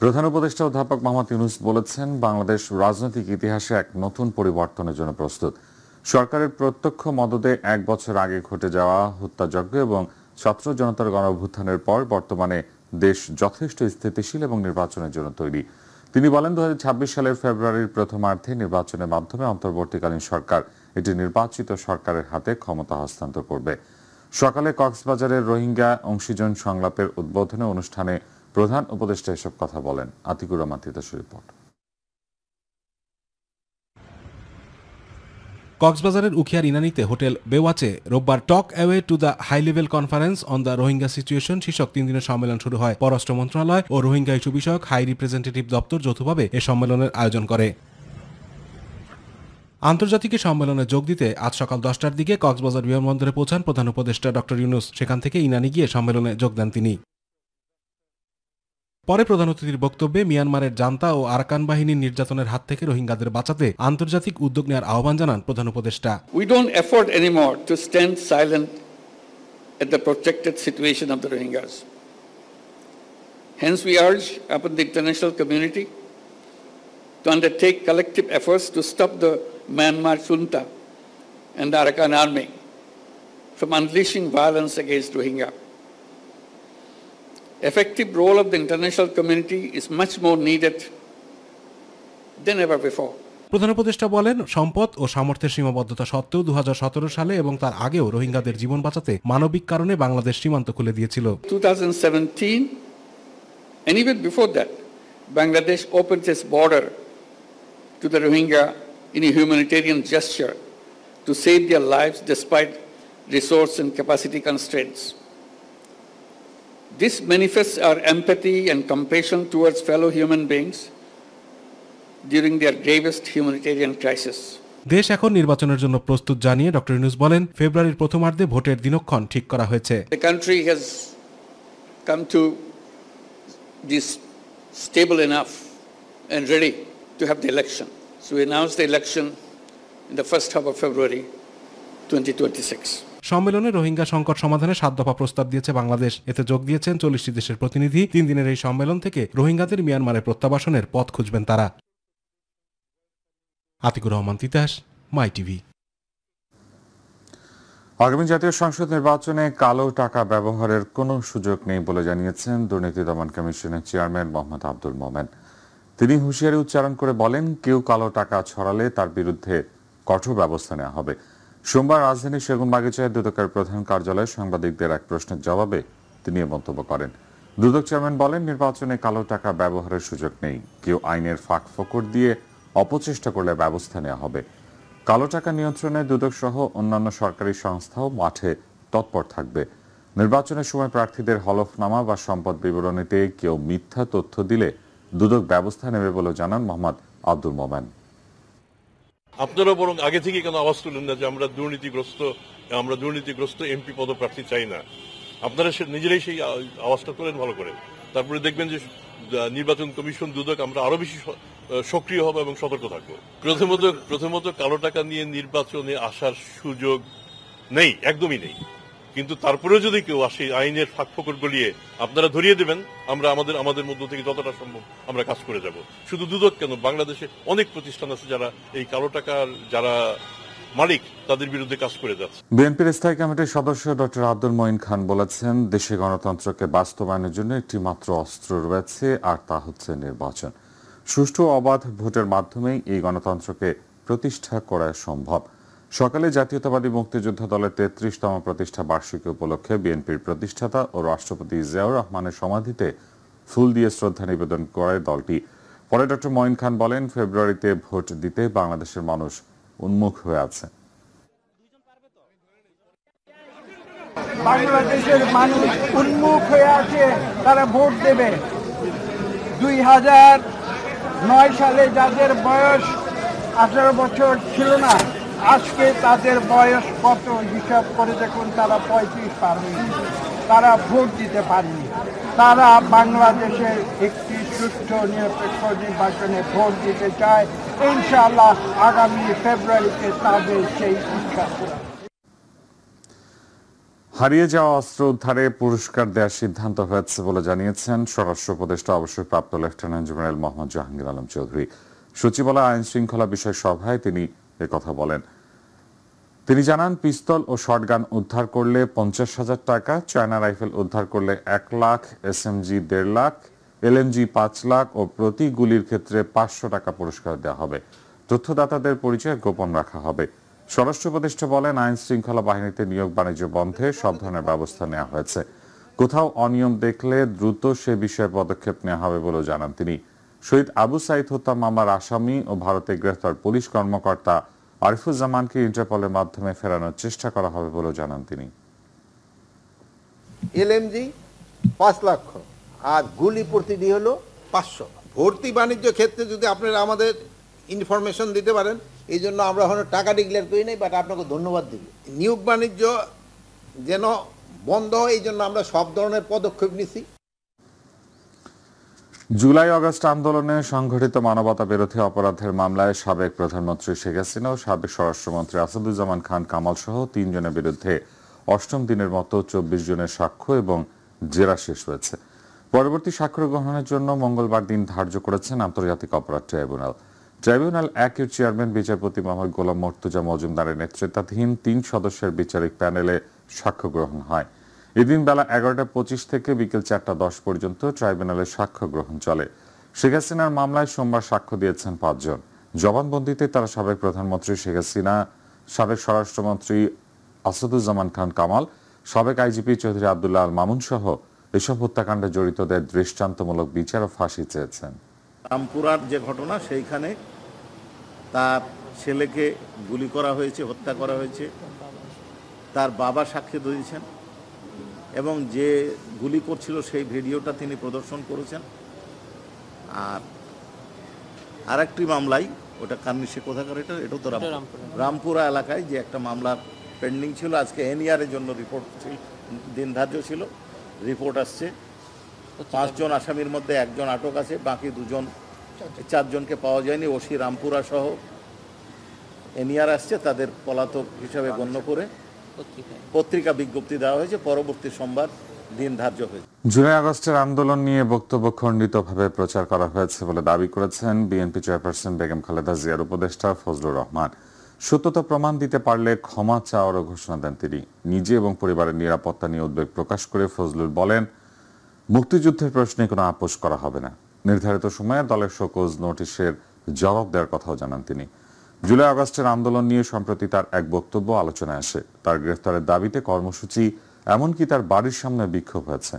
প্রধান উপদেষ্টা অধ্যাপক মোহাম্মদ ইউনূস বলেছেন, বাংলাদেশ রাজনৈতিক ইতিহাসে এক নতুন পরিবর্তনের জন্য প্রস্তুত। সরকারের প্রত্যক্ষ মদদে ১ বছর আগে ঘটে যাওয়া হত্যাযজ্ঞ এবং ছাত্র জনতার গণঅভ্যুত্থানের পর বর্তমানে দেশ যথেষ্ট স্থিতিশীল এবং নির্বাচনের জন্য তৈরি। তিনি বলেন, ২০২৬ সালের ফেব্রুয়ারির প্রথমার্ধে নির্বাচনের মাধ্যমে অন্তর্বর্তীকালীন সরকার একটি নির্বাচিত সরকারের হাতে ক্ষমতা হস্তান্তর করবে। সকালে কক্সবাজারের রোহিঙ্গা অংশীজন সংলাপের উদ্বোধনী অনুষ্ঠানে প্রধান উপদেষ্টা এসব কথা বলেন। আতিকুর রহমান তিতাসের রিপোর্ট। কক্সবাজারের উখিয়ার ইনানীতে হোটেল বেওয়াচে রোববার takeaway to the high level conference on the Rohingya situation শীর্ষক ৩ দিনের সম্মেলন শুরু হয়। পররাষ্ট্র মন্ত্রণালয় ও রোহিঙ্গা ইস্যু বিষয়ক হাই রিপ্রেজেন্টেটিভ দপ্তর যৌথভাবে এ সম্মেলনের আয়োজন করে। আন্তর্জাতিক সম্মেলনে যোগ দিতে আজ সকাল 10টার দিকে কক্সবাজার বিমানবন্দরে পৌঁছান প্রধান উপদেষ্টা ডক্টর ইউনূস। সেখান থেকে ইনানী গিয়ে সম্মেলনে যোগ দেন তিনি। পরে প্রধান অতিথির বক্তব্যে মিয়ানমারের জান্তা ও আরাকান বাহিনীর নির্যাতনের হাত থেকে রোহিঙ্গাদের বাঁচাতে আন্তর্জাতিক উদ্যোগ নেওয়ার আহ্বান জানান প্রধান উপদেষ্টা। We don't afford anymore to stand silent at the protected situation of the Rohingyas. Hence we urge upon the international community to undertake collective efforts to stop the Myanmar junta and the Arakan army from unleashing violence against Rohingya. Effective role of the international community is much more needed than ever before. প্রধান উপদেষ্টা বলেন, সম্পদ ও সামর্থ্যের সীমাবদ্ধতা সত্ত্বেও ২০১৭ সালে এবং তার আগেও রোহিঙ্গাদের জীবন বাঁচাতে মানবিক কারণে বাংলাদেশ সীমান্ত খুলে দিয়েছিল। 2017 and even before that, Bangladesh opened its border to the Rohingya in a humanitarian gesture to save their lives despite resource and capacity constraints. This manifests our empathy and compassion towards fellow human beings during their gravest humanitarian crisis. দেশ এখন নির্বাচনের জন্য প্রস্তুত জানিয়ে doctor Yunus বলেন, ফেব্রুয়ারির প্রথমার্ধে ভোটের দিনক্ষণ ঠিক করা হয়েছে। The country has come to this stable enough and ready to have the election. So we announced the election in the first half of February 2026. সম্মেলনে রোহিঙ্গা সংকট সমাধানে 7 দফা প্রস্তাব দিয়েছে বাংলাদেশ। এতে যোগ দিয়েছেন 40টি দেশের প্রতিনিধি। 3 দিনের এই সম্মেলন থেকে রোহিঙ্গাদের মিয়ানমারে প্রত্যাবাসনের পথ খুঁজবেন তারা। আতিকুর রহমান তিতাস, মাই টিভি। আগামী জাতীয় সংসদ নির্বাচনে কালো টাকা ব্যবহারের কোনো সুযোগ নেই বলে জানিয়েছেন দুর্নীতি দমন কমিশনের চেয়ারম্যান মোহাম্মদ আব্দুল মোমেন। তিনি হুঁশিয়ারি উচ্চারণ করে বলেন, কেউ কালো টাকা ছড়ালে তার বিরুদ্ধে কঠোর ব্যবস্থা নেওয়া হবে। সোমবার রাজধানীর সেগুনবাগিচায় দুদকের প্রধান কার্যালয়ে সাংবাদিকদের এক প্রশ্নের জবাবে তিনি এ মন্তব্য করেন। দুদক চেয়ারম্যান বলেন, নির্বাচনে কালো টাকা ব্যবহারের সুযোগ নেই। কেউ আইনের ফাঁক ফোকর দিয়ে অপচেষ্টা করলে ব্যবস্থা নেওয়া হবে। কালো টাকা নিয়ন্ত্রণে দুদক সহ অন্যান্য সরকারি সংস্থাও মাঠে তৎপর থাকবে। নির্বাচনের সময় প্রার্থীদের হলফনামা বা সম্পদ বিবরণীতে কেউ মিথ্যা তথ্য দিলে দুদক ব্যবস্থা নেবে বলে জানান মোহাম্মদ আব্দুল মোমেন। আপনারা বরং আগে থেকে কেন আওয়াজ তুলেন না যে আমরা দুর্নীতিগ্রস্ত এমপি পদপ্রার্থী চাই না? আপনারা নিজেরাই সেই আওয়াজটা তোলেন ভালো করে। তারপরে দেখবেন যে নির্বাচন কমিশন, দুদক আমরা আরো বেশি সক্রিয় হব এবং সতর্ক থাকবো। প্রথমত কালো টাকা নিয়ে নির্বাচনে আসার সুযোগ নেই, একদমই নেই। কিন্তু তারপরেও যদি কেউ আসে আইনের ফাঁক ফোকর গলিয়ে আপনারা ধরিয়ে দেবেন, আমরা আমাদের মধ্য থেকে যতটা সম্ভব আমরা কাজ করে যাব। শুধু দুদক কেন, বাংলাদেশে অনেক প্রতিষ্ঠান আছে যারা এই কালো টাকার যারা মালিক তাদের বিরুদ্ধে কাজ করে যাচ্ছে। বিএনপির স্থায়ী কমিটির সদস্য ডক্টর আব্দুল মঈন খান বলেছেন, দেশে গণতন্ত্রকে বাস্তবায়নের জন্য একটি মাত্র অস্ত্র রয়েছে, আর তা হচ্ছে নির্বাচন। সুষ্ঠু অবাধ ভোটের মাধ্যমেই এই গণতন্ত্রকে প্রতিষ্ঠা করা সম্ভব। সকালে জাতীয়তাবাদী মুক্তিযোদ্ধা দলের 33তম প্রতিষ্ঠা বার্ষিকী উপলক্ষে বিএনপির প্রতিষ্ঠাতা ও রাষ্ট্রপতি জিয়াউর রহমানের সমাধিতে ফুল দিয়ে শ্রদ্ধা নিবেদন করে দলটি। পরে ডক্টর মঈন খান বলেন, ফেব্রুয়ারিতে ভোট দিতে বাংলাদেশের মানুষ উন্মুখ হয়ে আছে। বাংলাদেশের মানুষ উন্মুখ হয়ে আছে, তারা ভোট দেবে। 2009 সালে যাদের বয়স 18 বছর ছিল না, আজকে তাদের বয়স কত হিসাব করে দেখুন, তারা 35 পার হয়েছে। তারা ভোট দিতে পারেনি। তারা বাংলাদেশের একটি সুষ্ঠু নিরপেক্ষ নির্বাচনে ভোট দিতে চায়। ইনশাআল্লাহ আগামী ফেব্রুয়ারিতে তাদের সেই ইচ্ছা পূরণ। হারিয়ে যাওয়া অস্ত্র উদ্ধারে পুরস্কার দেওয়ার সিদ্ধান্ত হয়েছে বলে জানিয়েছেন স্বরাষ্ট্র উপদেষ্টা অবসরপ্রাপ্ত লেফটেন্যান্ট জেনারেল মোহাম্মদ জাহাঙ্গীর আলম চৌধুরী। সচিবালয় আইন শৃঙ্খলা বিষয় সভায় তিনি একথা বলেন। তিনি জানান, পিস্তল ও শটগান উদ্ধার করলে 50,000 টাকা, চায়না রাইফেল উদ্ধার করলে 1 লাখ, SMG 1.5 লাখ, LMG 5 লাখ ও প্রতি গুলির ক্ষেত্রে 500 টাকা পুরস্কার দেওয়া হবে। তথ্যদাতাদের পরিচয় গোপন রাখা হবে। স্বরাষ্ট্র উপদেষ্টা বলেন, আইন শৃঙ্খলা বাহিনীতে নিয়োগ বাণিজ্য বন্ধে সব ধরনের ব্যবস্থা নেওয়া হয়েছে। কোথাও অনিয়ম দেখলে দ্রুত সে বিষয়ে পদক্ষেপ নেওয়া হবে বলে জানান তিনি। শহীদ আবু সাইদ হত্যা মামলার আসামি ও ভারতে গ্রেফতার পুলিশ কর্মকর্তা আরিফুজ্জামানকে ইন্টারপলের মাধ্যমে ফেরানোর চেষ্টা করা হবে বলে জানান তিনি। LMG 5 লক্ষ আর গুলি প্রতিটি হলো 500। ভর্তি বাণিজ্য ক্ষেত্রে যদি আপনারা আমাদের ইনফরমেশন দিতে পারেন, এই জন্য আমরা এখন টাকা ডিক্লেয়ার করি নাই, বাট আপনাকে ধন্যবাদ দিব। নিয়োগ বাণিজ্য যেন বন্ধ হয়, এই জন্য আমরা সব ধরনের পদক্ষেপ নিছি। জুলাই আগস্ট আন্দোলনে সংঘটিত মানবতা বিরোধী অপরাধের মামলায় সাবেক প্রধানমন্ত্রী শেখ হাসিনা ও সাবেক স্বরাষ্ট্রমন্ত্রী আসাদুজ্জামান খান কামাল সহ 3 জনের বিরুদ্ধে 8ম দিনের মতো 24 জনের সাক্ষ্য এবং জেরা শেষ হয়েছে। পরবর্তী সাক্ষ্য গ্রহণের জন্য মঙ্গলবার দিন ধার্য করেছেন আন্তর্জাতিক অপরাধ ট্রাইব্যুনাল। ট্রাইব্যুনাল 1 এর চেয়ারম্যান বিচারপতি মোহাম্মদ গোলাম মর্তুজা মজুমদারের নেতৃত্বাধীন 3 সদস্যের বিচারিক প্যানেলে সাক্ষ্য গ্রহণ হয়। এদিন বেলা 11:25 থেকে বিকেল 4:10 পর্যন্ত ট্রাইব্যুনালে সাক্ষ্য গ্রহণ চলে। শেখ হাসিনার মামলায় সোমবার সাক্ষ্য দিয়েছেন 5 জন। জবানবন্দিতে তারা সাবেক প্রধানমন্ত্রী শেখ হাসিনা, সাবেক স্বরাষ্ট্রমন্ত্রী আসাদুজ্জামান খান কামাল, সাবেক আইজিপি চৌধুরী আব্দুল্লাহ আল মামুন সহ এসব হত্যাকাণ্ডে জড়িতদের দৃষ্টান্তমূলক বিচার ও ফাঁসি চেয়েছেন। রামপুরার যে ঘটনা, সেইখানে তার ছেলেকে গুলি করা হয়েছে, হত্যা করা হয়েছে, তার বাবা সাক্ষ্য দিয়েছেন এবং যে গুলি করছিল সেই ভিডিওটা তিনি প্রদর্শন করেছেন। আর আরেকটি মামলায়, ওটা কান্নিশে কোথাকার, এটাও তো রামপুরা এলাকায় যে একটা মামলা পেন্ডিং ছিল, আজকে NER-এর জন্য রিপোর্ট দিন ধার্য ছিল। রিপোর্ট আসছে, 5 জন আসামির মধ্যে 1 জন আটক আছে, বাকি 4 জনকে পাওয়া যায়নি। ওসি রামপুরা সহ NER আসছে, তাদের পলাতক হিসাবে গণ্য করে পত্রিকা বিজ্ঞপ্তি দেওয়া হয়েছে। পরবর্তী সোমবার দিন ধার্য হয়েছে। জুলাই আগস্টের আন্দোলন নিয়ে বক্তব্য খণ্ডিতভাবে প্রচার করা হয়েছে বলে দাবি করেছেন বিএনপি চেয়ারপারসন বেগম খালেদা জিয়ার উপদেষ্টা ফজলুর রহমান। সত্যতা প্রমাণ দিতে পারলে ক্ষমা চাওয়ারও ঘোষণা দেন তিনি। নিজে এবং পরিবারের নিরাপত্তা নিয়ে উদ্বেগ প্রকাশ করে ফজলুর বলেন, মুক্তিযুদ্ধের প্রশ্নে কোনো আপোষ করা হবে না। নির্ধারিত সময়ে দলের শোকজ নোটিশের জবাব দেওয়ার কথাও জানান তিনি। জুলাই আগস্টের আন্দোলন নিয়ে সম্প্রতি তার এক বক্তব্য আলোচনায় আসে। তার গ্রেফতারের দাবিতে কর্মসূচি, এমনকি তার বাড়ির সামনে বিক্ষোভ হয়েছে।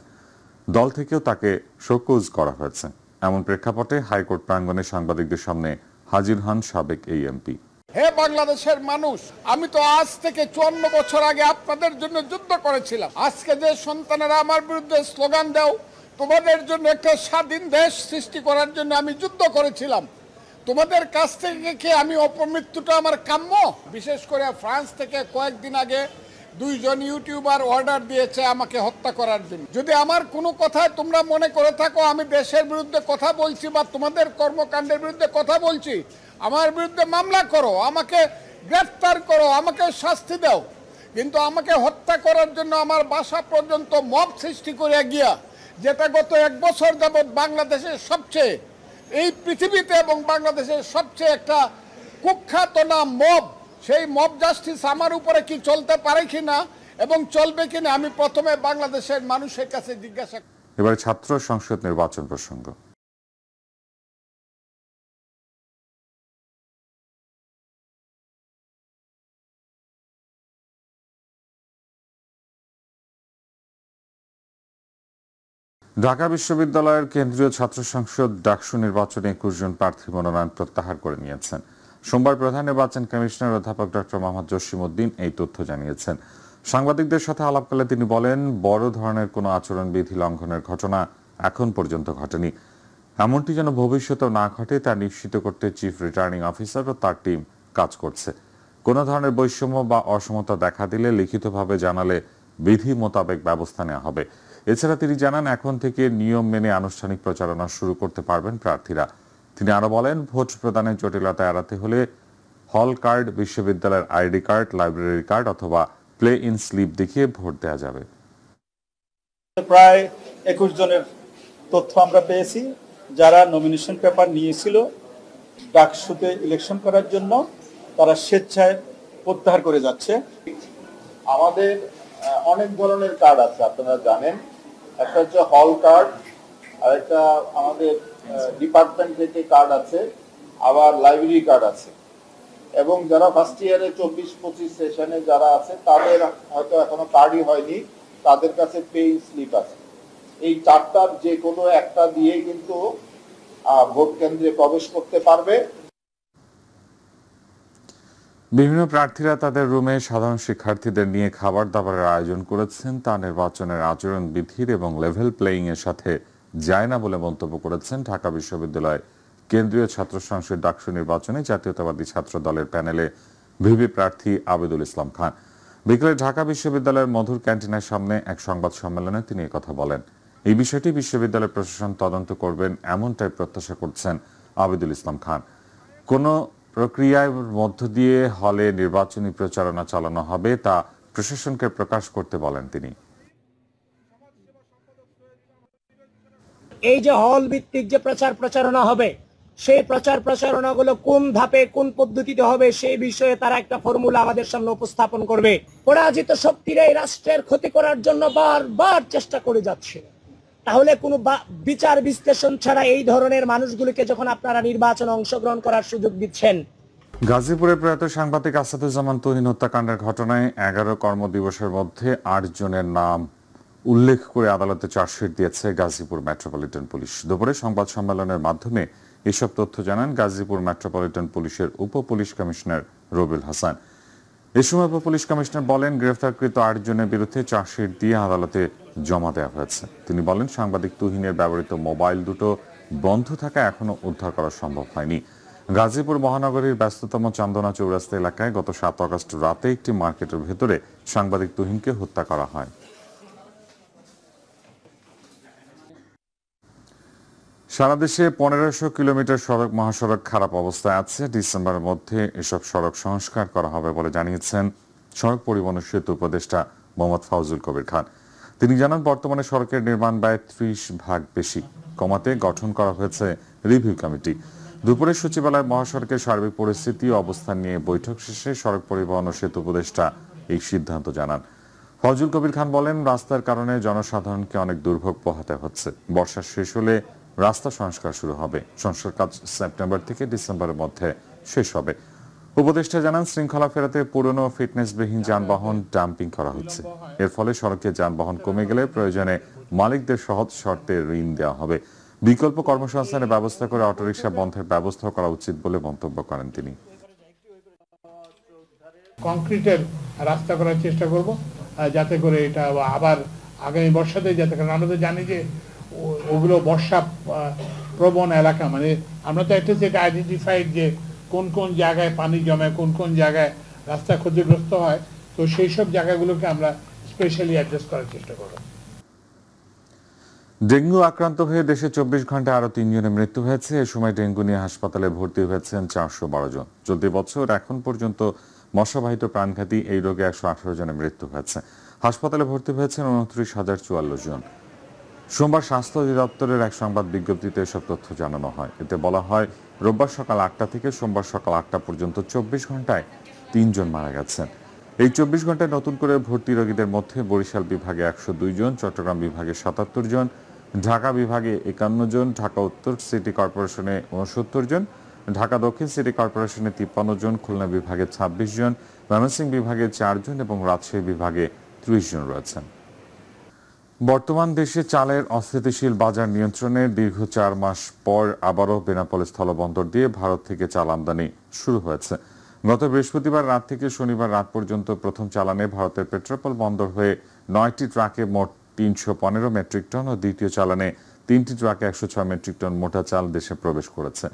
দল থেকেও তাকে শোকজ করা হয়েছে। এমন প্রেক্ষাপটে হাইকোর্ট প্রাঙ্গণে সাংবাদিকদের সামনে হাজির হন সাবেক এই এমপি। হে বাংলাদেশের মানুষ, আমি তো আজ থেকে 54 বছর আগে আপনাদের জন্য যুদ্ধ করেছিলাম। আজকে যে সন্তানেরা আমার বিরুদ্ধে স্লোগান দাও, তোমাদের জন্য একটা স্বাধীন দেশ সৃষ্টি করার জন্য আমি যুদ্ধ করেছিলাম। তোমাদের কাছ থেকে কি আমি অপমৃত্যুটা আমার কাম্য? বিশেষ করে ফ্রান্স থেকে কয়েকদিন আগে 2 জন ইউটিউবার অর্ডার দিয়েছে আমাকে হত্যা করার জন্য। যদি আমার কোনো কথায় তোমরা মনে করে থাকো আমি দেশের বিরুদ্ধে কথা বলছি বা তোমাদের কর্মকাণ্ডের বিরুদ্ধে কথা বলছি, আমার বিরুদ্ধে মামলা করো, আমাকে গ্রেফতার করো, আমাকে শাস্তি দাও। কিন্তু আমাকে হত্যা করার জন্য আমার বাসা পর্যন্ত মব সৃষ্টি করে গিয়া, যেটা গত 1 বছর যাবৎ বাংলাদেশের সবচেয়ে, এই পৃথিবীতে এবং বাংলাদেশের সবচেয়ে একটা কুখ্যাত নাম মব, সেই মব জাস্টিস আমার উপরে কি চলতে পারে কিনা এবং চলবে কিনা আমি প্রথমে বাংলাদেশের মানুষের কাছে জিজ্ঞাসা। এবারে ছাত্র সংসদ নির্বাচন প্রসঙ্গ। ঢাকা বিশ্ববিদ্যালয়ের কেন্দ্রীয় ছাত্র সংসদ ডাকসু নির্বাচনে 21 জন প্রার্থী মনোনয়ন প্রত্যাহার করে নিয়েছেন। সোমবার প্রধান নির্বাচন কমিশনার অধ্যাপক ডক্টর মোহাম্মদ জসিমউদ্দিন এই তথ্য জানিয়েছেন। সাংবাদিকদের সাথে আলাপকালে তিনি বলেন, বড় ধরনের কোনো আচরণবিধি লঙ্ঘনের ঘটনা এখন পর্যন্ত ঘটেনি। এমনটি যেন ভবিষ্যতেও না ঘটে তা নিশ্চিত করতে চিফ রিটার্নিং অফিসার ও তার টিম কাজ করছে। কোনো ধরনের বৈষম্য বা অসমতা দেখা দিলে লিখিতভাবে জানালে বিধি মোতাবেক ব্যবস্থা নেওয়া হবে। এছাড়া তিনি জানান, এখন থেকে নিয়ম মেনে আনুষ্ঠানিক প্রচারণা শুরু করতে পারবেন প্রার্থীরা। তিনি আরো বলেন, ভোট প্রদানের জটিলতা এড়াতে হলে হল কার্ড, বিশ্ববিদ্যালয়ের ID কার্ড, লাইব্রেরি কার্ড অথবা প্লে ইন স্লিপ দেখিয়ে ভোট দেওয়া যাবে। প্রায় 21 জনের তথ্য আমরা পেয়েছি যারা নমিনেশন পেপার নিয়েছিল ডাকসুতে ইলেকশন করার জন্য, তারা স্বেচ্ছায় প্রত্যাহার করে যাচ্ছে। আমাদের অনেক ধরনের কার্ড আছে, আপনারা জানেন। একটা হচ্ছে হল কার্ড, আর একটা আমাদের ডিপার্টমেন্ট থেকে কার্ড আছে, আবার লাইব্রেরি কার্ড আছে। এবং যারা ফার্স্ট ইয়ারে 24-25 সেশনে যারা আছে তাদের হয়তো এখনো কার্ডই হয়নি, তাদের কাছে পে স্লিপ আছে। এই চারটার যে কোনো একটা দিয়ে কিন্তু ভোট কেন্দ্রে প্রবেশ করতে পারবে। বিভিন্ন প্রার্থীরা তাদের রুমে সাধারণ শিক্ষার্থীদের নিয়ে খাবার দাবারের আয়োজন করেছেন, তা নির্বাচনের আচরণ বিধির এবং লেভেল প্লেয়িং এর সাথে যায় না বলে মন্তব্য করেছেন ঢাকা বিশ্ববিদ্যালয় কেন্দ্রীয় ছাত্র সংসদ ডাকসু নির্বাচনে জাতীয়তাবাদী ছাত্র দলের প্যানেলে ভিপি প্রার্থী আবিদুল ইসলাম খান। বিকেলে ঢাকা বিশ্ববিদ্যালয়ের মধুর ক্যান্টিনের সামনে এক সংবাদ সম্মেলনে তিনি কথা বলেন। এই বিষয়টি বিশ্ববিদ্যালয় প্রশাসন তদন্ত করবেন এমনটাই প্রত্যাশা করছেন আবিদুল ইসলাম খান। কোন প্রক্রিয়ার মধ্য দিয়ে হলে নির্বাচনী প্রচারণা চালানো হবে তা প্রশাসনকে প্রকাশ করতে বলেন তিনি। এই যে হল ভিত্তিক যে প্রচারণা হবে, সেই প্রচারণাগুলো কোন ধাপে কোন পদ্ধতিতে হবে সেই বিষয়ে তারা একটা ফর্মুলা আমাদের সামনে উপস্থাপন করবে। পরাজিত শক্তির এই রাষ্ট্রের ক্ষতি করার জন্য বারবার চেষ্টা করে যাচ্ছে। তাহলে কোনো বিচার বিশ্লেষণ ছাড়া এই ধরনের মানুষগুলিকে যখন আপনারা নির্বাচনে অংশগ্রহণ করার সুযোগ দিচ্ছেন। গাজীপুরে প্রয়াত সাংবাদিক আসাদুজ্জামান তুহিন হত্যাকাণ্ডের ঘটনায় 11 কর্মদিবসের মধ্যে 8 জনের নাম উল্লেখ করে আদালতে চার্জশিট দিয়েছে গাজীপুর মেট্রোপলিটন পুলিশ। দুপুরে সংবাদ সম্মেলনের মাধ্যমে এসব তথ্য জানান গাজীপুর মেট্রোপলিটন পুলিশের উপ পুলিশ কমিশনার রবিউল হাসান। এ সময় উপ পুলিশ কমিশনার বলেন, গ্রেফতারকৃত 8 জনের বিরুদ্ধে চার্জশিট দিয়ে আদালতে জমা দেওয়া হয়েছে। তিনি বলেন, সাংবাদিক তুহিনের ব্যবহৃত মোবাইল দুটো বন্ধ থাকা এখনো উদ্ধার করা সম্ভব হয়নি। গাজীপুর মহানগরীর ব্যস্ততম চান্দনা চৌরাস্তা এলাকায় গত 7 আগস্ট রাতে একটি মার্কেটের ভেতরে সাংবাদিক তুহিনকে হত্যা করা হয়। সারা দেশে 1500 কিলোমিটার সড়ক মহাসড়ক খারাপ অবস্থায় আছে। ডিসেম্বরের মধ্যে এসব সড়ক সংস্কার করা হবে বলে জানিয়েছেন সড়ক পরিবহন সেতু উপদেষ্টা মোহাম্মদ ফাউজুল কবির খান। তিনি জানান, বর্তমানে সড়কের নির্মাণ ব্যয় 30% বেশি কমাতে গঠন করা হয়েছে রিভিউ কমিটি। দুপুরে সচিবালয় মহাসড়কের সার্বিক পরিস্থিতি ও অবস্থান নিয়ে বৈঠক শেষে সড়ক পরিবহন ও সেতু উপদেষ্টা এই সিদ্ধান্ত জানান। ফাউজুল কবির খান বলেন, রাস্তার কারণে জনসাধারণকে অনেক দুর্ভোগ পোহাতে হচ্ছে। বর্ষা শেষ হলে রাস্তা সংস্কার শুরু হবে। সংস্কার কাজ সেপ্টেম্বর থেকে ডিসেম্বরের মধ্যে শেষ হবে। উপদেষ্টা জানান, শৃঙ্খলা ফেরাতে পুরনো ফিটনেসবিহীন যানবাহন ডাম্পিং করা হচ্ছে। এর ফলে সড়কে যানবাহন কমে গেলে প্রয়োজনে মালিকদের সহজ শর্তে ঋণ দেওয়া হবে। বিকল্প কর্মসংস্থানের ব্যবস্থা করে অটোরিকশা বন্ধের ব্যবস্থা করা উচিত বলে মন্তব্য করেন তিনি। কংক্রিটের রাস্তা করার চেষ্টা করব, যাতে করে এটা আবার আগামী বর্ষাতে যাতে, কারণ আমরা তো জানি যে ওগুলো বর্ষা প্রবণ এলাকা, মানে আমরা তো একটা যেটা আইডেন্টিফাইড যে কোন কোন জায়গায় পানি জমে, কোন কোন জায়গায় রাস্তা ক্ষতিগ্রস্ত হয়, তো সেই সব জায়গাগুলোকে আমরা স্পেশালি অ্যাড্রেস করার চেষ্টা করব। ডেঙ্গু আক্রান্ত হয়ে দেশে 24 ঘন্টায় আরো 3 জনের মৃত্যু হয়েছে। এ সময় ডেঙ্গু নিয়ে হাসপাতালে ভর্তি হয়েছেন 412 জন। চলতি বছর এখন পর্যন্ত মশাবাহিত প্রাণঘাতী এই রোগে 118 জনের মৃত্যু হয়েছে। হাসপাতালে ভর্তি হয়েছেন 29,044 জন। সোমবার স্বাস্থ্য অধিদপ্তরের এক সংবাদ বিজ্ঞপ্তিতে এসব তথ্য জানানো হয়। এতে বলা হয়, রোববার সকাল 8টা থেকে সোমবার সকাল 8টা পর্যন্ত 24 ঘন্টায় 3 জন মারা গেছেন। এই 24 ঘন্টায় নতুন করে ভর্তি রোগীদের মধ্যে বরিশাল বিভাগে 102 জন, চট্টগ্রাম বিভাগে 77 জন, ঢাকা বিভাগে 51 জন, ঢাকা উত্তর সিটি কর্পোরেশনে 69 জন, ঢাকা দক্ষিণ সিটি কর্পোরেশনে 53 জন, খুলনা বিভাগে 26 জন, ময়মনসিংহ বিভাগে 4 জন এবং রাজশাহী বিভাগে 30 জন রয়েছেন। বর্তমান দেশে চালের অস্থিতিশীল বাজার নিয়ন্ত্রণে দীর্ঘ 4 মাস পর আবারও বেনাপোল স্থলবন্দর দিয়ে ভারত থেকে চাল আমদানি শুরু হয়েছে। গত বৃহস্পতিবার রাত থেকে শনিবার রাত পর্যন্ত প্রথম চালানে ভারতের পেট্রাপোল বন্দর হয়ে 9টি ট্রাকে মোট 315 মেট্রিক টন ও দ্বিতীয় চালানে 3টি ট্রাকে 106 মেট্রিক টন মোটা চাল দেশে প্রবেশ করেছে।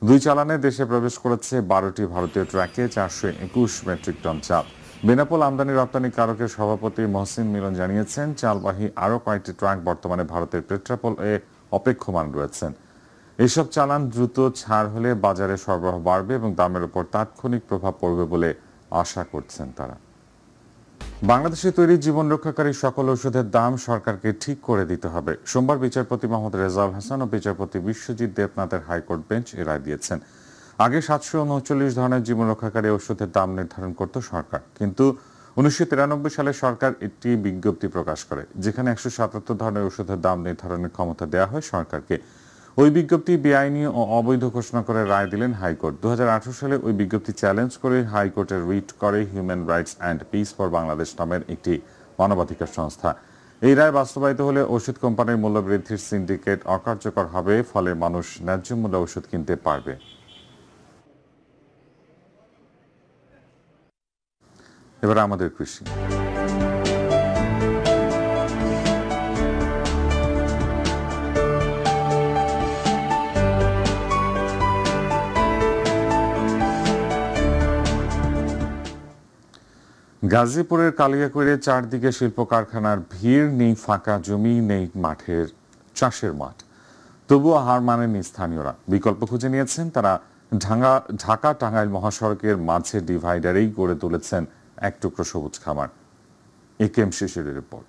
2 চালানে দেশে প্রবেশ করেছে 12টি ভারতীয় ট্রাকে 421 মেট্রিক টন চাল। বেনাপোল আমদানি রপ্তানি কারকের সভাপতি মহসিন মিলন জানিয়েছেন, চালবাহী আরও কয়েকটি ট্রাক বর্তমানে ভারতের পেট্রাপোল এ অপেক্ষমান রয়েছেন। এসব চালান দ্রুত ছাড় হলে বাজারে সরবরাহ বাড়বে এবং দামের উপর তাৎক্ষণিক প্রভাব পড়বে বলে আশা করছেন তারা। বাংলাদেশে তৈরি জীবন রক্ষাকারী সকল ওষুধের দাম সরকারকে ঠিক করে দিতে হবে। সোমবার বিচারপতি মোহাম্মদ রেজাউল হাসান ও বিচারপতি বিশ্বজিৎ দেবনাথের হাইকোর্ট বেঞ্চ এ রায় দিয়েছেন। আগে 739 ধরনের জীবন রক্ষাকারী ওষুধের দাম নির্ধারণ করত সরকার, কিন্তু 1993 সালে সরকার একটি বিজ্ঞপ্তি প্রকাশ করে যেখানে 177 ধরনের ওষুধের দাম নির্ধারণের ক্ষমতা দেওয়া হয় সরকারকে। ওই বিজ্ঞপ্তি বেআইনি ও অবৈধ ঘোষণা করে রায় দিলেন হাইকোর্ট। 2018 সালে ওই বিজ্ঞপ্তি চ্যালেঞ্জ করে হাইকোর্টে রিট করে human rights and piece for Bangladesh নামের একটি মানবাধিকার সংস্থা। এই রায় বাস্তবায়িত হলে ওষুধ কোম্পানির মূল্য বৃদ্ধির সিন্ডিকেট অকার্যকর হবে, ফলে মানুষ ন্যায্য মূল্যে ওষুধ কিনতে পারবে। এবার আমাদের কৃষি। গাজীপুরের কালিয়াকৈরে চারদিকে শিল্প কারখানার ভিড়, নেই ফাঁকা জমি, নেই মাঠের চাষের মাঠ। তবুও হার মানেননি স্থানীয়রা, বিকল্প খুঁজে নিয়েছেন তারা। ঢাকা টাঙ্গাইল মহাসড়কের মাঝে ডিভাইডারেই গড়ে তুলেছেন এক টুকরো সবুজ খামার। একেএম শিশিরের রিপোর্ট।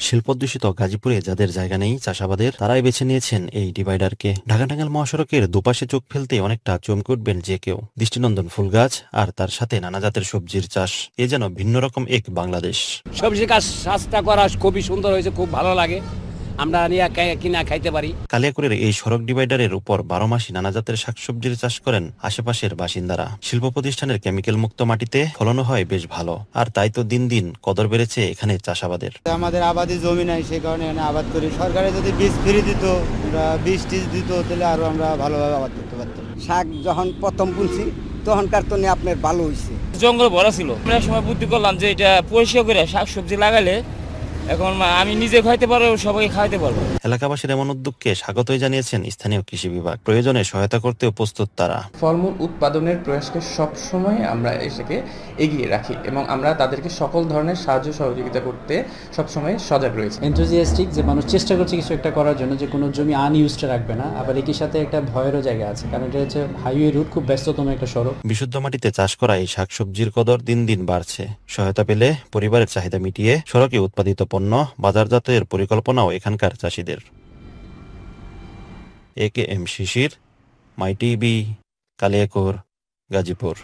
শিল্পোদ্দূষিত গাজীপুরে যাদের জায়গা নেই চাষাবাদের, তারাই বেছে নিয়েছেন এই ডিভাইডারকে। ঢাকা টাঙ্গাইল মহাসড়কের দুপাশে চোখ ফেলতে অনেকটা চমকে উঠবেন যে কেউ। দৃষ্টিনন্দন ফুল গাছ আর তার সাথে নানা জাতের সবজির চাষ, এ যেন ভিন্ন রকম এক বাংলাদেশ। সবজি গাছ চাষটা করা খুবই সুন্দর হয়েছে, খুব ভালো লাগে, আমরা নিয়ে কিনা খাইতে পারি। কালিয়াকৈরের এই সড়ক ডিভাইডারের উপর 12 মাসই নানা জাতের শাকসবজির চাষ করেন আশেপাশের বাসিন্দারা। শিল্প প্রতিষ্ঠানের কেমিক্যাল মুক্ত মাটিতে ফলনও হয় বেশ ভালো, আর তাই তো দিন দিন কদর বেড়েছে এখানে চাষাবাদের। আমাদের আবাদি জমি নাই, সেই কারণে এখানে আবাদ করি। সরকারে যদি বীজ ফ্রি দিত, বীজ টিজ দিত, তাহলে আরো আমরা ভালোভাবে আবাদ করতে পারতাম। শাক যখন প্রথম বুনছি তখনকার তো আপনার ভালো হয়েছে। জঙ্গল ভরা ছিল, আমরা সময় বুদ্ধি করলাম যে এটা পরিষ্কার করে শাকসবজি লাগালে এখন আমি নিজে খাইতে পারবো, সবাইকে খাইতে পারবো। এলাকাবাসীর এমন উদ্যোগকে স্বাগতই জানিয়েছেন স্থানীয় কৃষি বিভাগ। প্রয়োজনে সহায়তা করতেও প্রস্তুত তারা। ফলমূল উৎপাদনের প্রয়াসকে সবসময় আমরা এটাকে এগিয়ে রাখি এবং আমরা তাদেরকে সকল ধরনের সাহায্য সহযোগিতা করতে সবসময় সজাগ রয়েছে। এনথুজিয়াস্টিক যে মানুষ চেষ্টা করছে কিছু একটা করার জন্য, যে কোনো জমি আনইউজড রাখবে না। আবার একই সাথে একটা ভয়েরও জায়গা আছে, কারণ এটা হচ্ছে হাইওয়ে রুট, খুব ব্যস্ততম একটা সড়ক। বিশুদ্ধ মাটিতে চাষ করা এই শাকসবজির কদর দিন দিন বাড়ছে। সহায়তা পেলে পরিবারের চাহিদা মিটিয়ে সড়কে উৎপাদিত পণ্য বাজারজাতের পরিকল্পনাও এখানকার চাষিদের। একেএম শিশির, মাই টিভি, কালিয়াকৈর, গাজীপুর।